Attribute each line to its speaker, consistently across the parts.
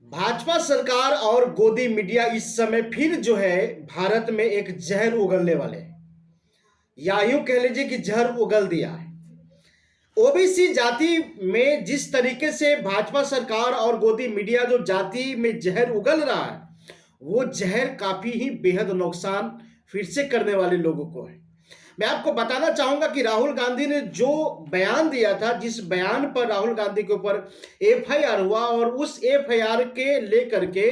Speaker 1: भाजपा सरकार और गोदी मीडिया इस समय फिर जो है भारत में एक जहर उगलने वाले हैं, या यूं कह लीजिए कि जहर उगल दिया है। ओबीसी जाति में जिस तरीके से भाजपा सरकार और गोदी मीडिया जो जाति में जहर उगल रहा है, वो जहर काफी ही बेहद नुकसान फिर से करने वाले लोगों को है। मैं आपको बताना चाहूंगा कि राहुल गांधी ने जो बयान दिया था, जिस बयान पर राहुल गांधी के ऊपर एफआईआर हुआ और उस एफआईआर के लेकर के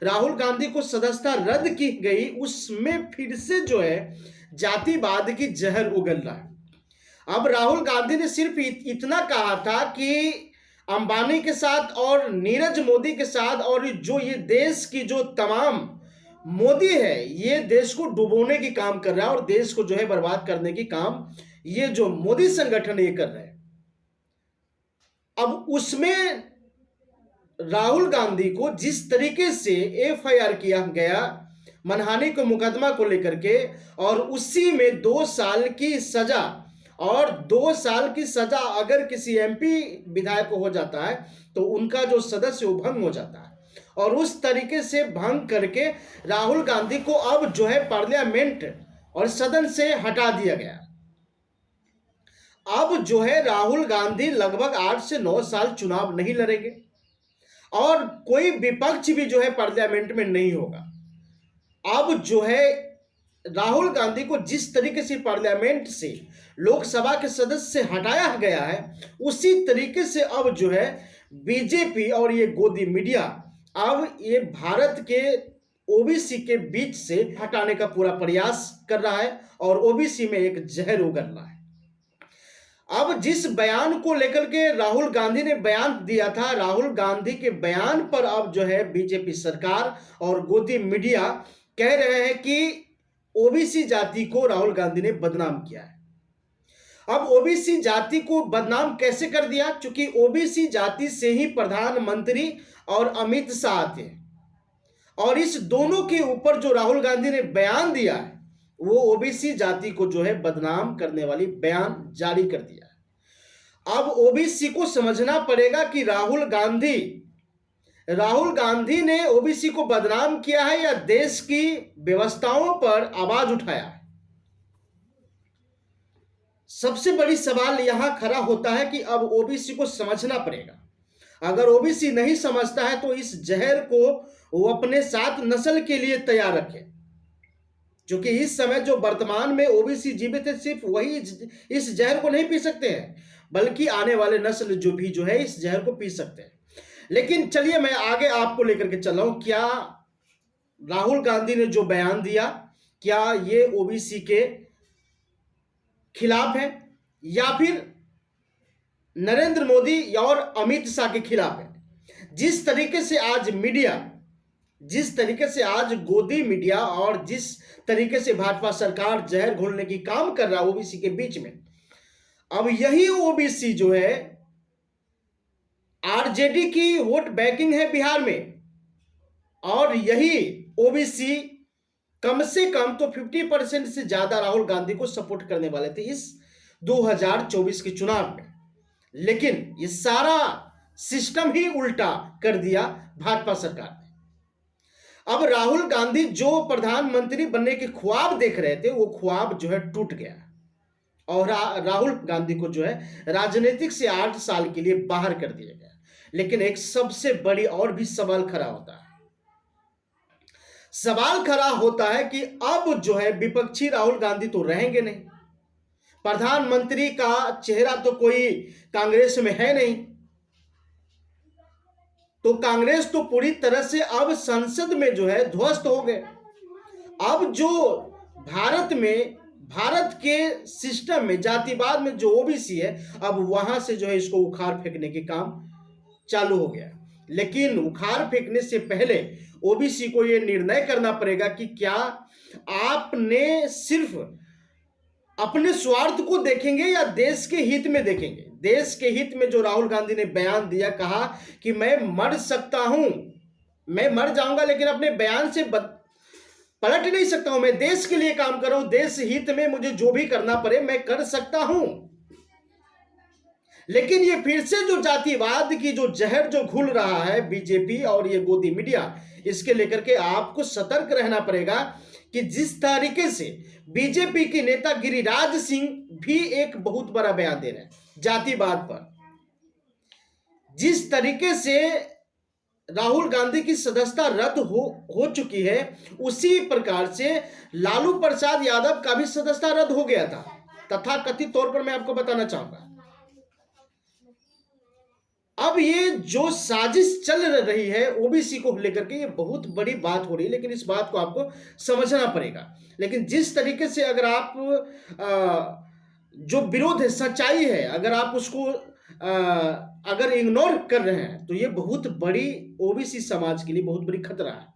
Speaker 1: राहुल गांधी को सदस्यता रद्द की गई, उसमें फिर से जो है जातिवाद की जहर उगल रहा है। अब राहुल गांधी ने सिर्फ इतना कहा था कि अंबानी के साथ और नीरज मोदी के साथ और जो ये देश की जो तमाम मोदी है, ये देश को डुबोने की काम कर रहा है और देश को जो है बर्बाद करने की काम ये जो मोदी संगठन ये कर रहे हैं। अब उसमें राहुल गांधी को जिस तरीके से एफआईआर किया गया मनहानि के मुकदमा को लेकर के, और उसी में 2 साल की सजा, और 2 साल की सजा अगर किसी एमपी विधायक को हो जाता है तो उनका जो सदस्य वो भंग हो जाता है, और उस तरीके से भंग करके राहुल गांधी को अब जो है पार्लियामेंट और सदन से हटा दिया गया। अब जो है राहुल गांधी लगभग 8 से 9 साल चुनाव नहीं लड़ेंगे और कोई विपक्ष भी जो है पार्लियामेंट में नहीं होगा। अब जो है राहुल गांधी को जिस तरीके से पार्लियामेंट से लोकसभा के सदस्य से हटाया गया है, उसी तरीके से अब जो है बीजेपी और ये गोदी मीडिया अब ये भारत के ओबीसी के बीच से हटाने का पूरा प्रयास कर रहा है और ओबीसी में एक जहर उगल रहा है। अब जिस बयान को लेकर के राहुल गांधी ने बयान दिया था, राहुल गांधी के बयान पर अब जो है बीजेपी सरकार और गोदी मीडिया कह रहे हैं कि ओबीसी जाति को राहुल गांधी ने बदनाम किया है। अब ओबीसी जाति को बदनाम कैसे कर दिया? क्योंकि ओबीसी जाति से ही प्रधानमंत्री और अमित शाह आते हैं, और इस दोनों के ऊपर जो राहुल गांधी ने बयान दिया है वो ओबीसी जाति को जो है बदनाम करने वाली बयान जारी कर दिया है। अब ओबीसी को समझना पड़ेगा कि राहुल गांधी ने ओबीसी को बदनाम किया है या देश की व्यवस्थाओं पर आवाज उठाया है। सबसे बड़ी सवाल यहां खड़ा होता है कि अब ओबीसी को समझना पड़ेगा। अगर ओबीसी नहीं समझता है तो इस जहर को वो अपने साथ नस्ल के लिए तैयार रखे, क्योंकि इस समय जो वर्तमान में ओबीसी जीवित है सिर्फ वही इस जहर को नहीं पी सकते हैं, बल्कि आने वाले नस्ल जो भी जो है इस जहर को पी सकते हैं। लेकिन चलिए मैं आगे आपको लेकर के चल रहा हूं, क्या राहुल गांधी ने जो बयान दिया क्या ये ओबीसी के खिलाफ है या फिर नरेंद्र मोदी और अमित शाह के खिलाफ है? जिस तरीके से आज मीडिया, जिस तरीके से आज गोदी मीडिया और जिस तरीके से भाजपा सरकार जहर घोलने की काम कर रहा है ओबीसी के बीच में, अब यही ओबीसी जो है आरजेडी की वोट बैंकिंग है बिहार में, और यही ओबीसी कम से कम तो 50% से ज्यादा राहुल गांधी को सपोर्ट करने वाले थे इस 2024 के चुनाव में। लेकिन ये सारा सिस्टम ही उल्टा कर दिया भाजपा सरकार ने। अब राहुल गांधी जो प्रधानमंत्री बनने के ख्वाब देख रहे थे वो ख्वाब जो है टूट गया, और राहुल गांधी को जो है राजनीतिक से 8 साल के लिए बाहर कर दिया गया। लेकिन एक सबसे बड़ी और भी सवाल खड़ा होता है, सवाल खड़ा होता है कि अब जो है विपक्षी राहुल गांधी तो रहेंगे नहीं, प्रधानमंत्री का चेहरा तो कोई कांग्रेस में है नहीं, तो कांग्रेस तो पूरी तरह से अब संसद में जो है ध्वस्त हो गए। अब जो भारत के सिस्टम में जातिवाद में जो ओबीसी है, अब वहां से जो है इसको उखाड़ फेंकने के काम चालू हो गया। लेकिन उखाड़ फेंकने से पहले ओबीसी को यह निर्णय करना पड़ेगा कि क्या आपने सिर्फ अपने स्वार्थ को देखेंगे या देश के हित में देखेंगे। देश के हित में जो राहुल गांधी ने बयान दिया, कहा कि मैं मर सकता हूं, मैं मर जाऊंगा लेकिन अपने बयान से पलट नहीं सकता हूं, मैं देश के लिए काम कर रहा हूं, देश हित में मुझे जो भी करना पड़े मैं कर सकता हूं। लेकिन ये फिर से जो जातिवाद की जो जहर जो घुल रहा है बीजेपी और ये गोदी मीडिया, इसके लेकर के आपको सतर्क रहना पड़ेगा कि जिस तरीके से बीजेपी के नेता गिरिराज सिंह भी एक बहुत बड़ा बयान दे रहे हैं जातिवाद पर, जिस तरीके से राहुल गांधी की सदस्यता रद्द हो चुकी है, उसी प्रकार से लालू प्रसाद यादव का भी सदस्यता रद्द हो गया था। तथा कथित तौर पर मैं आपको बताना चाहूंगा, अब ये जो साजिश चल रही है ओबीसी को लेकर के, ये बहुत बड़ी बात हो रही है, लेकिन इस बात को आपको समझना पड़ेगा। लेकिन जिस तरीके से अगर आप जो विरोध है, सच्चाई है, अगर आप उसको अगर इग्नोर कर रहे हैं तो ये बहुत बड़ी ओबीसी समाज के लिए बहुत बड़ी खतरा है।